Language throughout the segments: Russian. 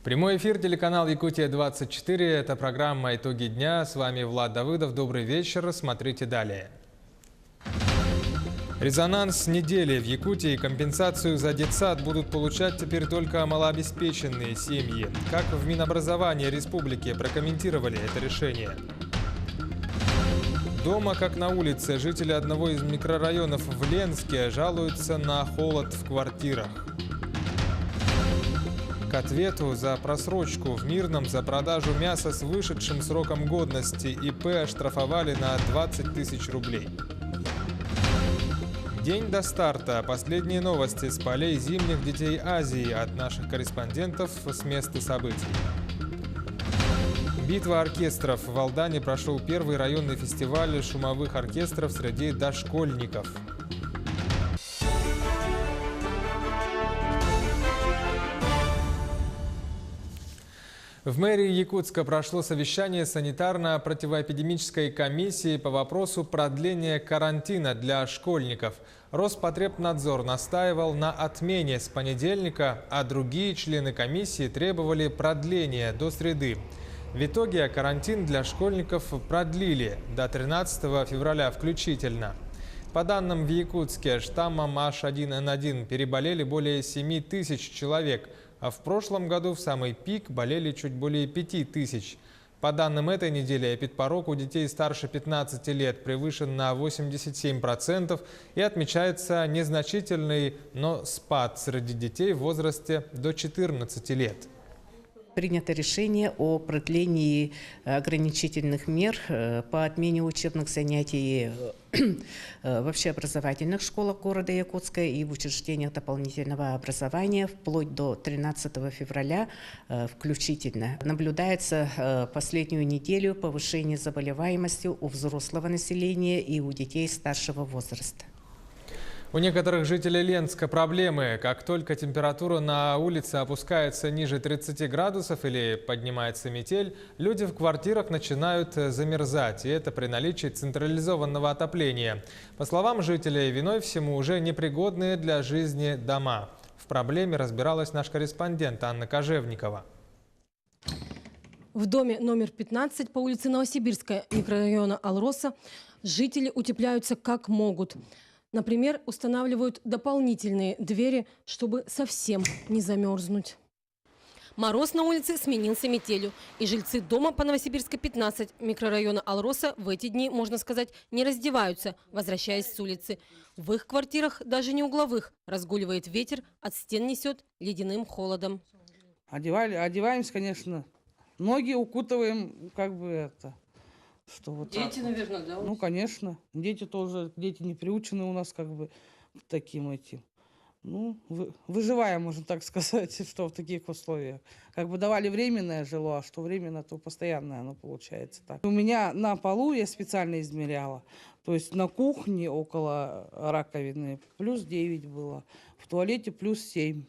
Прямой эфир, телеканал Якутия-24. Это программа «Итоги дня». С вами Влад Давыдов. Добрый вечер. Смотрите далее. Резонанс недели. В Якутии компенсацию за детсад будут получать теперь только малообеспеченные семьи. Как в Минобразовании республики прокомментировали это решение? Дома, как на улице, жители одного из микрорайонов в Ленске жалуются на холод в квартирах. К ответу за просрочку в Мирном за продажу мяса с вышедшим сроком годности ИП оштрафовали на 20 тысяч рублей. День до старта. Последние новости с полей зимних детей Азии от наших корреспондентов с места событий. Битва оркестров. В Алдане прошел первый районный фестиваль шумовых оркестров среди дошкольников. В мэрии Якутска прошло совещание санитарно-противоэпидемической комиссии по вопросу продления карантина для школьников. Роспотребнадзор настаивал на отмене с понедельника, а другие члены комиссии требовали продления до среды. В итоге карантин для школьников продлили до 13 февраля включительно. По данным в Якутске, штаммом H1N1 переболели более 7 тысяч человек, а в прошлом году в самый пик болели чуть более 5 тысяч. По данным этой недели, эпидпорог у детей старше 15 лет превышен на 87% и отмечается незначительный, но спад среди детей в возрасте до 14 лет. Принято решение о продлении ограничительных мер по отмене учебных занятий в общеобразовательных школах города Якутска и в учреждениях дополнительного образования вплоть до 13 февраля включительно. Наблюдается последнюю неделю повышение заболеваемости у взрослого населения и у детей старшего возраста. У некоторых жителей Ленска проблемы. Как только температура на улице опускается ниже 30 градусов или поднимается метель, люди в квартирах начинают замерзать. И это при наличии централизованного отопления. По словам жителей, виной всему уже непригодные для жизни дома. В проблеме разбиралась наш корреспондент Анна Кожевникова. В доме номер 15 по улице Новосибирская микрорайона Алроса жители утепляются как могут. Например, устанавливают дополнительные двери, чтобы совсем не замерзнуть. Мороз на улице сменился метелью. И жильцы дома по Новосибирской 15 микрорайона Алроса в эти дни, можно сказать, не раздеваются, возвращаясь с улицы. В их квартирах, даже не угловых, разгуливает ветер, от стен несет ледяным холодом. Одеваемся, конечно. Ноги укутываем, как бы это... Что вот Дети, наверное, да? Ну, конечно. Дети тоже, дети не приучены у нас как бы к таким этим. Ну, выживаем, можно так сказать, что в таких условиях. Как бы давали временное жилье, а что временно, то постоянное оно получается так. У меня на полу я специально измеряла. То есть на кухне около раковины плюс 9 было, в туалете плюс 7.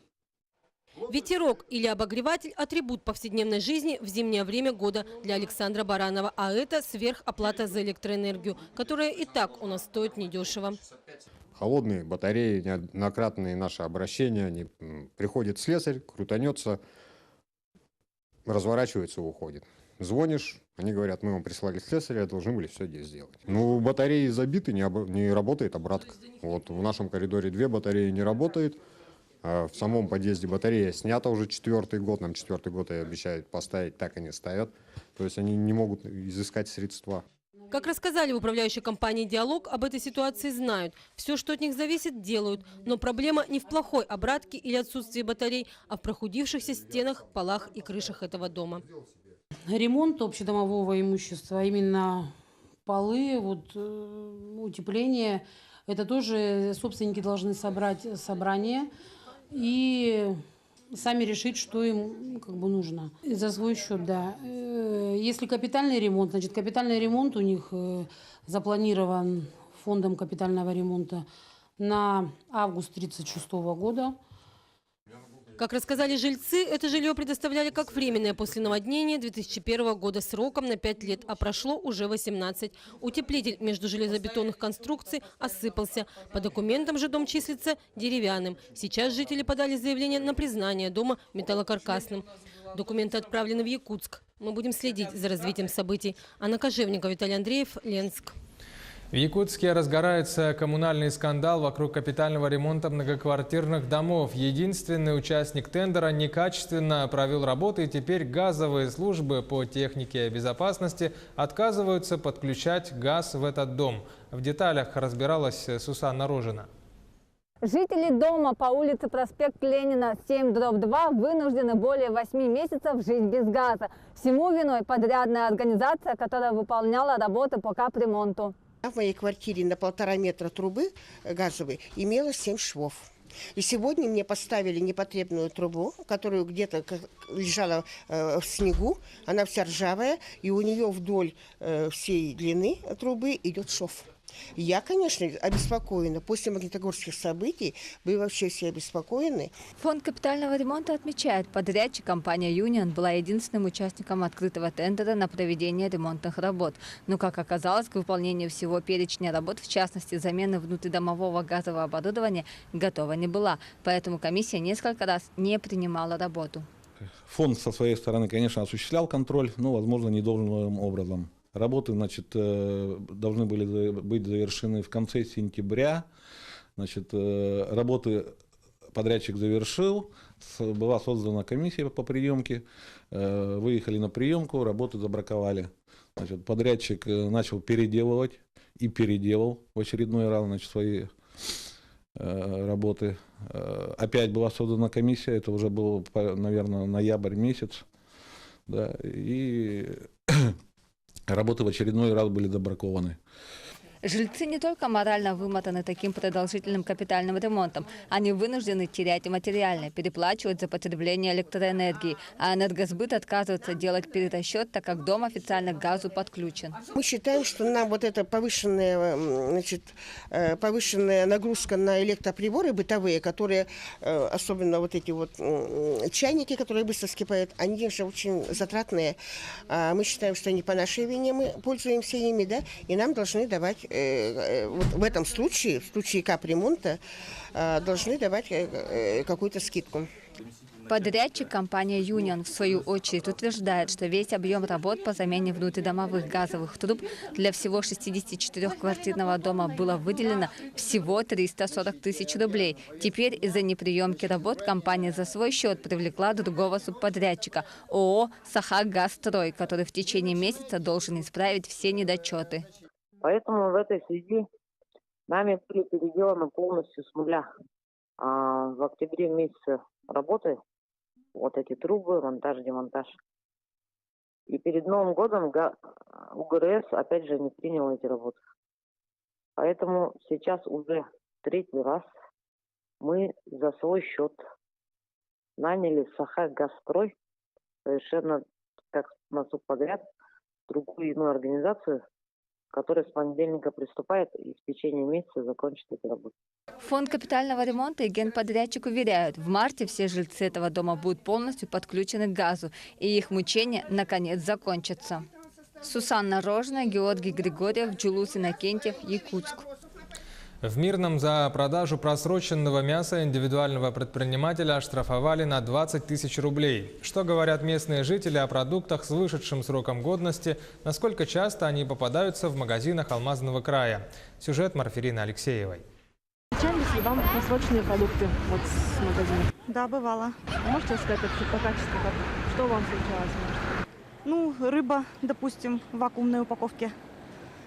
Ветерок или обогреватель – атрибут повседневной жизни в зимнее время года для Александра Баранова. А это сверхоплата за электроэнергию, которая и так у нас стоит недешево. Холодные батареи, неоднократные наши обращения, они приходит слесарь, крутанется, разворачивается и уходит. Звонишь, они говорят, мы вам прислали слесаря, должны были все здесь сделать. Ну, батареи забиты, не работает обратка. Вот в нашем коридоре 2 батареи не работает. В самом подъезде батарея снята уже 4-й год. Нам 4-й год обещают поставить, так они ставят. То есть они не могут изыскать средства. Как рассказали в управляющей компании «Диалог», об этой ситуации знают. Все, что от них зависит, делают. Но проблема не в плохой обратке или отсутствии батарей, а в прохудившихся стенах, полах и крышах этого дома. Ремонт общедомового имущества, именно полы, утепление, это тоже собственники должны собрать собрание и сами решить, что им как бы нужно. За свой счет, да. Если капитальный ремонт, значит, капитальный ремонт у них запланирован фондом капитального ремонта на август 1936 года. Как рассказали жильцы, это жилье предоставляли как временное после наводнения 2001 года сроком на 5 лет, а прошло уже 18. Утеплитель между железобетонных конструкций осыпался. По документам же дом числится деревянным. Сейчас жители подали заявление на признание дома металлокаркасным. Документы отправлены в Якутск. Мы будем следить за развитием событий. Анна Кожевникова, Виталий Андреев, Ленск. В Якутске разгорается коммунальный скандал вокруг капитального ремонта многоквартирных домов. Единственный участник тендера некачественно провел работы, и теперь газовые службы по технике безопасности отказываются подключать газ в этот дом. В деталях разбиралась Сусанна Рожина. Жители дома по улице Проспект Ленина 7/2 вынуждены более 8 месяцев жить без газа. Всему виной подрядная организация, которая выполняла работы по капремонту. В моей квартире на 1,5 метра трубы газовой имелось 7 швов. И сегодня мне поставили непотребную трубу, которая где-то лежала в снегу. Она вся ржавая, и у нее вдоль всей длины трубы идет шов. Я, конечно, обеспокоена. После магнитогорских событий вы вообще все обеспокоены. Фонд капитального ремонта отмечает, подрядчик компания «Юнион» была единственным участником открытого тендера на проведение ремонтных работ. Но, как оказалось, к выполнению всего перечня работ, в частности, замены внутридомового газового оборудования, готова не была. Поэтому комиссия несколько раз не принимала работу. Фонд со своей стороны, конечно, осуществлял контроль, но, возможно, не должным образом. Работы, значит, должны были быть завершены в конце сентября. Значит, работы подрядчик завершил, была создана комиссия по приемке, выехали на приемку, работы забраковали. Значит, подрядчик начал переделывать и переделал в очередной раз, значит, свои работы. Опять была создана комиссия, это уже был, наверное, ноябрь месяц. Да, и работы в очередной раз были забракованы. Жильцы не только морально вымотаны таким продолжительным капитальным ремонтом, они вынуждены терять и материально, переплачивать за потребление электроэнергии, а Энергосбыт отказывается делать перерасчет, так как дом официально к газу подключен. Мы считаем, что нам вот эта повышенная нагрузка на электроприборы бытовые, которые, особенно вот эти вот чайники, которые быстро вскипают, они же очень затратные. Мы считаем, что не по нашей вине мы пользуемся ими, да, и нам должны давать вот в этом случае, в случае капремонта, должны давать какую-то скидку. Подрядчик компания «Юнион» в свою очередь утверждает, что весь объем работ по замене внутридомовых газовых труб для всего 64-квартирного дома было выделено всего 340 тысяч рублей. Теперь из-за неприемки работ компания за свой счет привлекла другого субподрядчика ООО «Сахагазстрой», который в течение месяца должен исправить все недочеты. Поэтому в этой связи нами были переделаны полностью с нуля. В октябре месяце работы вот эти трубы, монтаж, демонтаж. И перед Новым годом УГРС опять же не принял эти работы. Поэтому сейчас уже 3-й раз мы за свой счет наняли Сахагазстрой, совершенно как на субподряд, другую иную организацию, который с понедельника приступает и в течение месяца закончит эти работы. Фонд капитального ремонта и генподрядчик уверяют, в марте все жильцы этого дома будут полностью подключены к газу, и их мучения наконец закончатся. Сусанна Рожина, Георгий Григорьев, Джулус Иннокентьев, Якутск. В Мирном за продажу просроченного мяса индивидуального предпринимателя оштрафовали на 20 тысяч рублей. Что говорят местные жители о продуктах с вышедшим сроком годности, насколько часто они попадаются в магазинах Алмазного края? Сюжет Марферины Алексеевой. Встречались ли вам просроченные продукты вот с магазина? Да, бывало. Можете сказать вообще по качеству, что вам встречалось? Ну, рыба, допустим, в вакуумной упаковке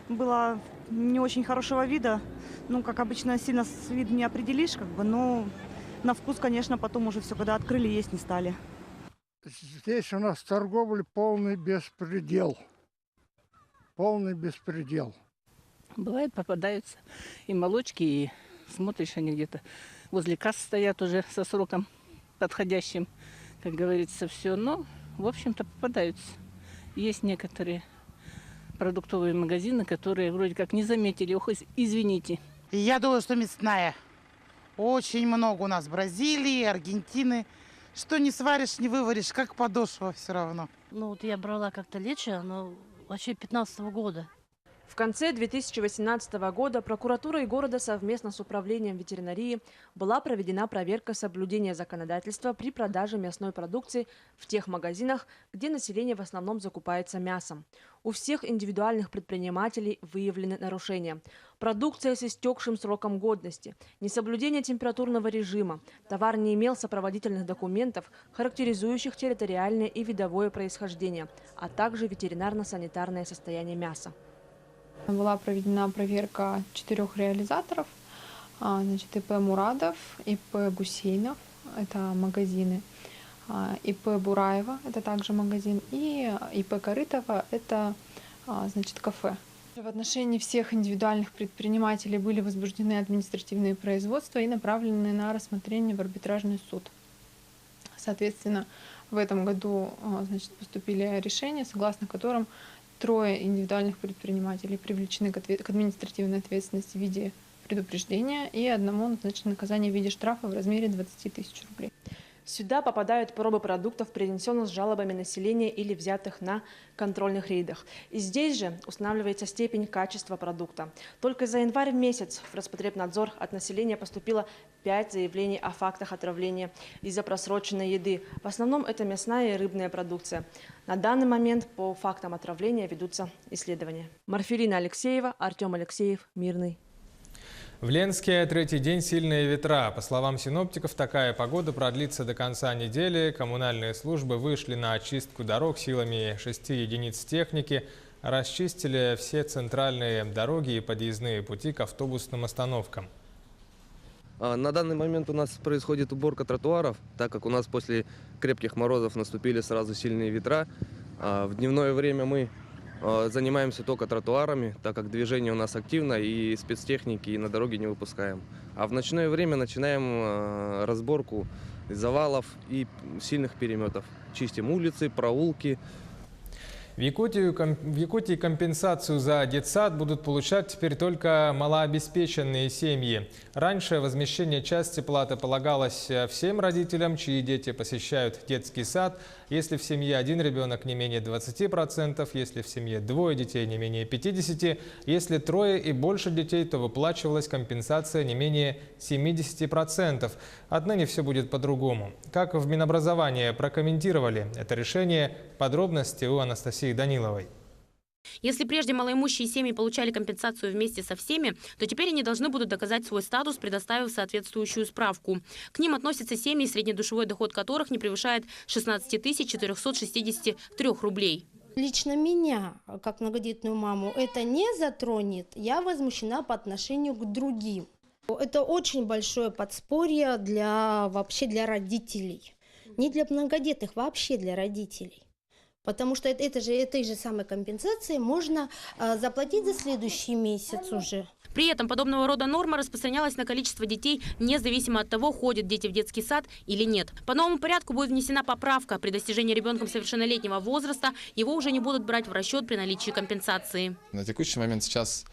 была не очень хорошего вида. Ну, как обычно, сильно с виду не определишь, как бы, но на вкус, конечно, потом уже все, когда открыли, есть не стали. Здесь у нас торговля полный беспредел. Полный беспредел. Бывает, попадаются и молочки, и смотришь, они где-то возле касс стоят уже со сроком подходящим, как говорится, все. Но, в общем-то, попадаются. Есть некоторые продуктовые магазины, которые вроде как не заметили. Ох, извините. Я думаю, что мясная. Очень много у нас Бразилии, Аргентины. Что не сваришь, не вываришь, как подошва все равно. Ну вот я брала как-то лечо, но вообще 15-го года. В конце 2018 года прокуратурой города совместно с управлением ветеринарии была проведена проверка соблюдения законодательства при продаже мясной продукции в тех магазинах, где население в основном закупается мясом. У всех индивидуальных предпринимателей выявлены нарушения. Продукция с истекшим сроком годности, несоблюдение температурного режима, товар не имел сопроводительных документов, характеризующих территориальное и видовое происхождение, а также ветеринарно-санитарное состояние мяса. Была проведена проверка 4 реализаторов, значит, ИП Мурадов, ИП Гусейнов, это магазины, ИП Бураева, это также магазин, и ИП Корытова, это, значит, кафе. В отношении всех индивидуальных предпринимателей были возбуждены административные производства и направлены на рассмотрение в арбитражный суд. Соответственно, в этом году, значит, поступили решения, согласно которым 3 индивидуальных предпринимателей привлечены к административной ответственности в виде предупреждения и 1 назначено наказание в виде штрафа в размере 20 000 рублей. Сюда попадают пробы продуктов, принесенных с жалобами населения или взятых на контрольных рейдах. И здесь же устанавливается степень качества продукта. Только за январь месяц в Роспотребнадзор от населения поступило 5 заявлений о фактах отравления из-за просроченной еды. В основном это мясная и рыбная продукция. На данный момент по фактам отравления ведутся исследования. Марфелина Алексеева, Артем Алексеев, Мирный. В Ленске 3-й день сильные ветра. По словам синоптиков, такая погода продлится до конца недели. Коммунальные службы вышли на очистку дорог силами 6 единиц техники. Расчистили все центральные дороги и подъездные пути к автобусным остановкам. На данный момент у нас происходит уборка тротуаров, так как у нас после крепких морозов наступили сразу сильные ветра. В дневное время мы занимаемся только тротуарами, так как движение у нас активно и спецтехники и на дороге не выпускаем. А в ночное время начинаем разборку завалов и сильных переметов. Чистим улицы, проулки. В Якутии компенсацию за детсад будут получать теперь только малообеспеченные семьи. Раньше возмещение части платы полагалось всем родителям, чьи дети посещают детский сад. Если в семье 1 ребенок, не менее 20%, если в семье 2 детей, не менее 50%, если 3 и больше детей, то выплачивалась компенсация не менее 70%. Отныне все будет по-другому. Как в Минобразовании прокомментировали это решение, подробности у Анастасии Даниловой. Если прежде малоимущие семьи получали компенсацию вместе со всеми, то теперь они должны будут доказать свой статус, предоставив соответствующую справку. К ним относятся семьи, среднедушевой доход которых не превышает 16 463 рублей. Лично меня, как многодетную маму, это не затронет. Я возмущена по отношению к другим. Это очень большое подспорье вообще для родителей. Не для многодетных, вообще для родителей. Потому что этой же самой компенсацией можно заплатить за следующий месяц уже. При этом подобного рода норма распространялась на количество детей, независимо от того, ходят дети в детский сад или нет. По новому порядку будет внесена поправка. При достижении ребенком совершеннолетнего возраста его уже не будут брать в расчет при наличии компенсации. На текущий момент сейчас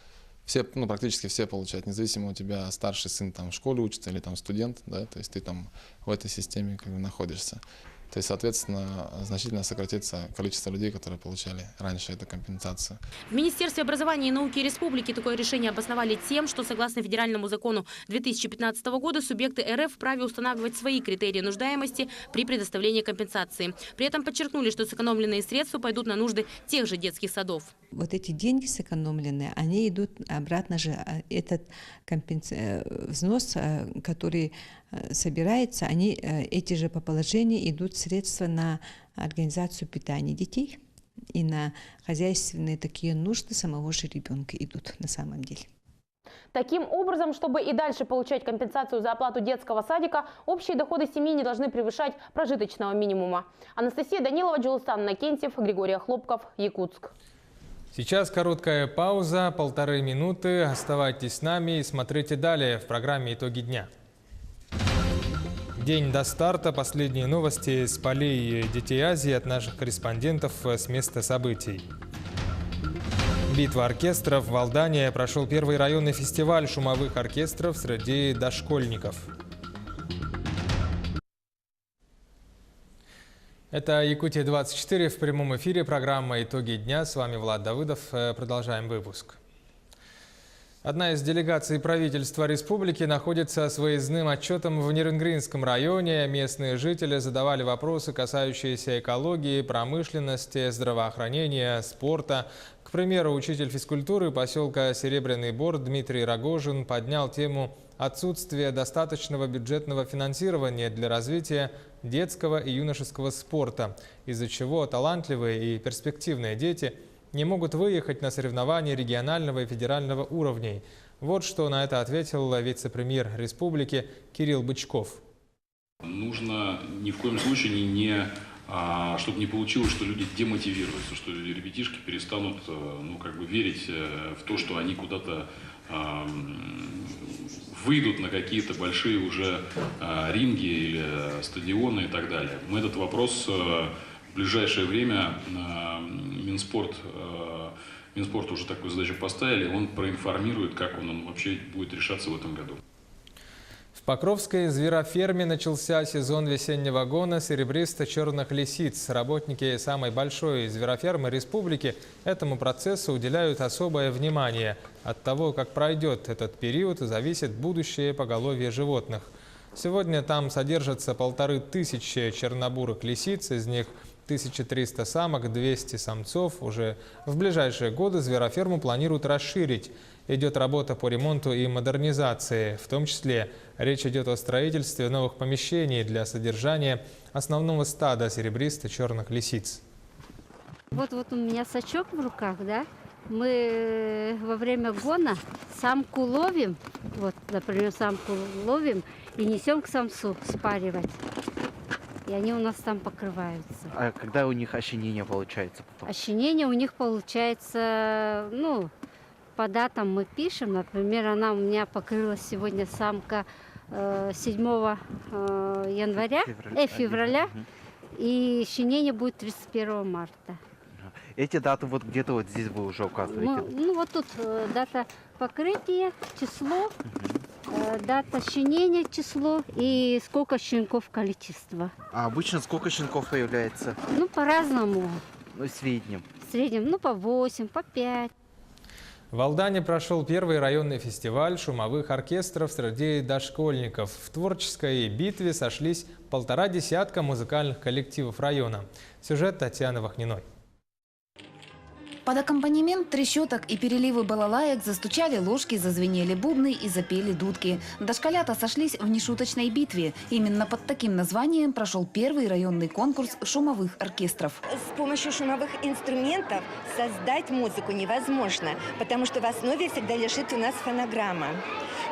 все, практически все получают, независимо у тебя старший сын там в школе учится или там студент, да, то есть ты там в этой системе находишься. То есть, соответственно, значительно сократится количество людей, которые получали раньше эту компенсацию. В Министерстве образования и науки Республики такое решение обосновали тем, что согласно федеральному закону 2015 года субъекты РФ вправе устанавливать свои критерии нуждаемости при предоставлении компенсации. При этом подчеркнули, что сэкономленные средства пойдут на нужды тех же детских садов. Вот эти деньги сэкономленные, они идут обратно же, этот взнос, который собирается, эти же по положению идут средства на организацию питания детей и на хозяйственные такие нужды самого же ребенка идут на самом деле. Таким образом, чтобы и дальше получать компенсацию за оплату детского садика, общие доходы семьи не должны превышать прожиточного минимума. Анастасия Данилова, Джулстан Накентьев, Григорий Хлопков, Якутск. Сейчас короткая пауза, 1,5 минуты. Оставайтесь с нами и смотрите далее в программе «Итоги дня». День до старта. Последние новости с полей детей Азии от наших корреспондентов с места событий. Битва оркестров в Алдане. Прошел первый районный фестиваль шумовых оркестров среди дошкольников. Это Якутия-24 в прямом эфире. Программа «Итоги дня». С вами Влад Давыдов. Продолжаем выпуск. Одна из делегаций правительства республики находится с выездным отчетом в Нерюнгринском районе. Местные жители задавали вопросы, касающиеся экологии, промышленности, здравоохранения, спорта. К примеру, учитель физкультуры поселка Серебряный Бор Дмитрий Рогожин поднял тему отсутствия достаточного бюджетного финансирования для развития детского и юношеского спорта, из-за чего талантливые и перспективные дети не могут выехать на соревнования регионального и федерального уровней. Вот что на это ответил вице-премьер республики Кирилл Бычков. Нужно ни в коем случае чтобы не получилось, что люди демотивируются, что ребятишки перестанут верить в то, что они куда-то выйдут на какие-то большие уже ринги или стадионы и так далее. Мы этот вопрос в ближайшее время Минспорт уже такую задачу поставили, он проинформирует, как он вообще будет решаться в этом году. В Покровской звероферме начался сезон весеннего гона серебристо-черных лисиц. Работники самой большой зверофермы республики этому процессу уделяют особое внимание. От того, как пройдет этот период, зависит будущее поголовье животных. Сегодня там содержатся 1500 чернобурых лисиц, из них 1300 самок, 200 самцов. Уже в ближайшие годы звероферму планируют расширить. Идет работа по ремонту и модернизации. В том числе речь идет о строительстве новых помещений для содержания основного стада серебристо-черных лисиц. Вот у меня сачок в руках, да? Мы во время гона самку ловим, например, самку ловим и несем к самцу спаривать. И они у нас там покрываются. А когда у них ощенение получается потом? Ощенение у них получается, по датам мы пишем. Например, она у меня покрылась сегодня самка 7 февраля, и ощенение будет 31 марта. Эти даты где-то здесь вы уже указываете? Тут дата покрытия, число, дата щенения, число и сколько щенков количество. А обычно сколько щенков появляется? По-разному. В среднем? В среднем, по 8, по 5. В Алдане прошел первый районный фестиваль шумовых оркестров среди дошкольников. В творческой битве сошлись 1,5 десятка музыкальных коллективов района. Сюжет Татьяны Вахниной. Под аккомпанемент трещоток и переливы балалаек застучали ложки, зазвенели бубны и запели дудки. Дошколята сошлись в нешуточной битве. Именно под таким названием прошел первый районный конкурс шумовых оркестров. С помощью шумовых инструментов создать музыку невозможно, потому что в основе всегда лежит у нас фонограмма,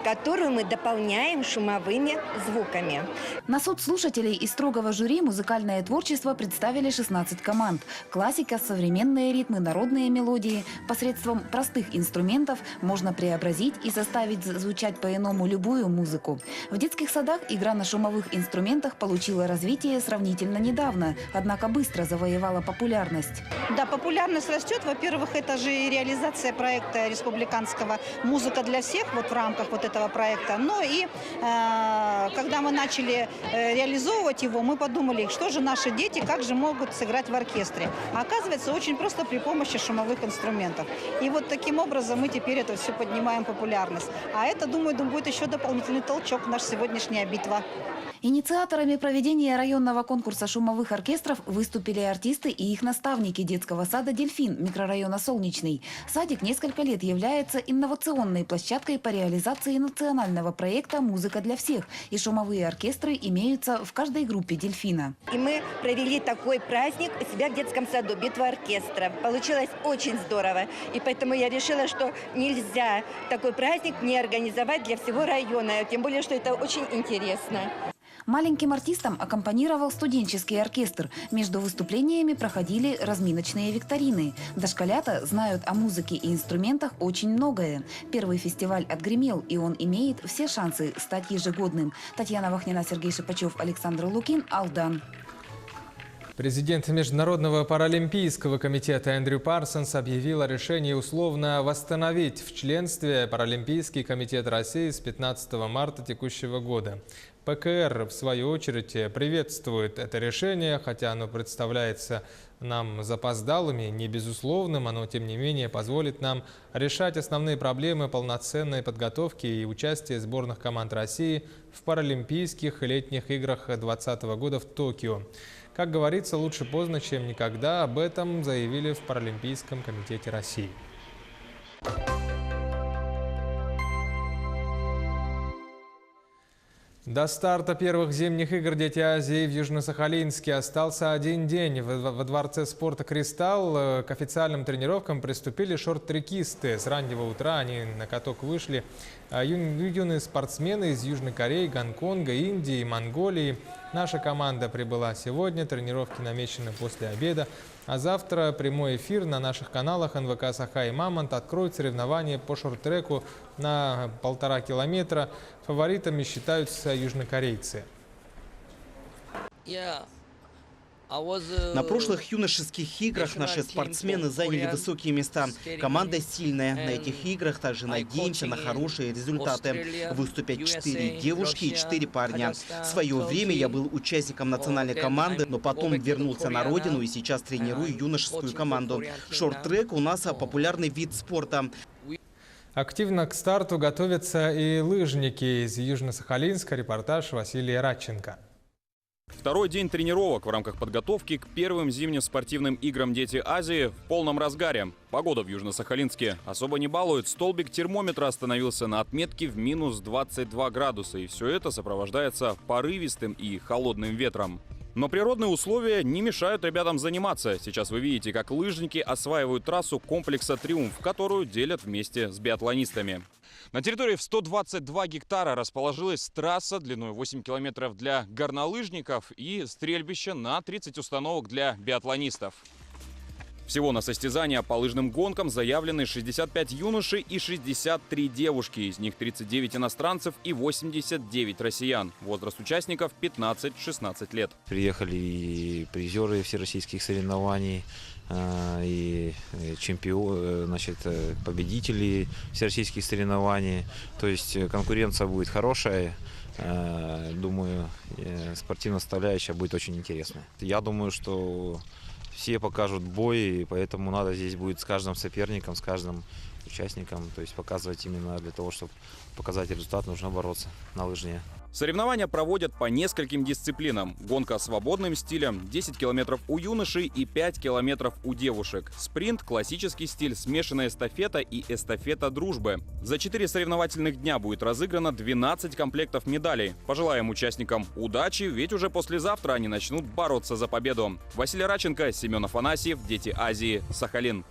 которую мы дополняем шумовыми звуками. На суд слушателей и строгого жюри музыкальное творчество представили 16 команд. Классика, современные ритмы, народные мелодии. Посредством простых инструментов можно преобразить и заставить звучать по-иному любую музыку. В детских садах игра на шумовых инструментах получила развитие сравнительно недавно, однако быстро завоевала популярность. Да, популярность растет. Во-первых, это же и реализация проекта республиканского «Музыка для всех» в рамках этого проекта. Но и когда мы начали реализовывать его, мы подумали, что же наши дети, как же могут сыграть в оркестре. А оказывается, очень просто при помощи шумовых инструментов. И таким образом мы теперь это все поднимаем популярность. А это, думаю, будет еще дополнительный толчок в наша сегодняшняя битва. Инициаторами проведения районного конкурса шумовых оркестров выступили артисты и их наставники детского сада «Дельфин» микрорайона Солнечный. Садик несколько лет является инновационной площадкой по реализации национального проекта «Музыка для всех». И шумовые оркестры имеются в каждой группе «Дельфина». И мы провели такой праздник у себя в детском саду «Битва оркестра». Получилось очень здорово. И поэтому я решила, что нельзя такой праздник не организовать для всего района. Тем более, что это очень интересно. Маленьким артистам аккомпанировал студенческий оркестр. Между выступлениями проходили разминочные викторины. Дошколята знают о музыке и инструментах очень многое. Первый фестиваль отгремел, и он имеет все шансы стать ежегодным. Татьяна Вахнина, Сергей Шипачев, Александр Лукин, Алдан. Президент Международного паралимпийского комитета Эндрю Парсонс объявил о решении условно восстановить в членстве Паралимпийский комитет России с 15 марта текущего года. ПКР, в свою очередь, приветствует это решение, хотя оно представляется нам запоздалым и не безусловным, оно, тем не менее, позволит нам решать основные проблемы полноценной подготовки и участия сборных команд России в Паралимпийских летних играх 2020 года в Токио. Как говорится, лучше поздно, чем никогда. Об этом заявили в Паралимпийском комитете России. До старта первых зимних игр «Дети Азии» в Южно-Сахалинске остался один день. Во Дворце спорта «Кристалл» к официальным тренировкам приступили шорт-трекисты. С раннего утра они на каток вышли. Юные спортсмены из Южной Кореи, Гонконга, Индии, Монголии. Наша команда прибыла сегодня, тренировки намечены после обеда. А завтра прямой эфир на наших каналах НВК «Саха» и «Мамонт» откроют соревнования по шорт-треку на 1,5 километра. Фаворитами считаются южнокорейцы. На прошлых юношеских играх наши спортсмены заняли высокие места. Команда сильная. На этих играх также надеемся на хорошие результаты. Выступят 4 девушки и 4 парня. В свое время я был участником национальной команды, но потом вернулся на родину и сейчас тренирую юношескую команду. Шорт-трек у нас популярный вид спорта. Активно к старту готовятся и лыжники из Южно-Сахалинска. Репортаж Василия Радченко. Второй день тренировок в рамках подготовки к первым зимним спортивным играм «Дети Азии» в полном разгаре. Погода в Южно-Сахалинске особо не балует. Столбик термометра остановился на отметке в минус 22 градуса. И все это сопровождается порывистым и холодным ветром. Но природные условия не мешают ребятам заниматься. Сейчас вы видите, как лыжники осваивают трассу комплекса «Триумф», которую делят вместе с биатлонистами. На территории в 122 гектара расположилась трасса длиной 8 километров для горнолыжников и стрельбище на 30 установок для биатлонистов. Всего на состязания по лыжным гонкам заявлены 65 юношей и 63 девушки. Из них 39 иностранцев и 89 россиян. Возраст участников 15-16 лет. Приехали и призеры всероссийских соревнований, и чемпионы, значит, победители всероссийских соревнований. То есть конкуренция будет хорошая. Думаю, спортивная составляющая будет очень интересная. Я думаю, что все покажут бой, и поэтому надо здесь будет с каждым соперником, с каждым участником, то есть показывать именно для того, чтобы показать результат, нужно бороться на лыжне. Соревнования проводят по нескольким дисциплинам. Гонка свободным стилем, 10 километров у юношей и 5 километров у девушек. Спринт, классический стиль, смешанная эстафета и эстафета дружбы. За 4 соревновательных дня будет разыграно 12 комплектов медалей. Пожелаем участникам удачи, ведь уже послезавтра они начнут бороться за победу. Василий Радченко, Семен Афанасьев, «Дети Азии», Сахалин.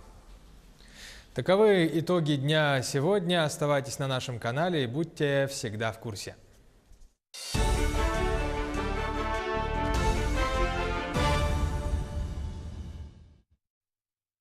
Таковы итоги дня сегодня. Оставайтесь на нашем канале и будьте всегда в курсе.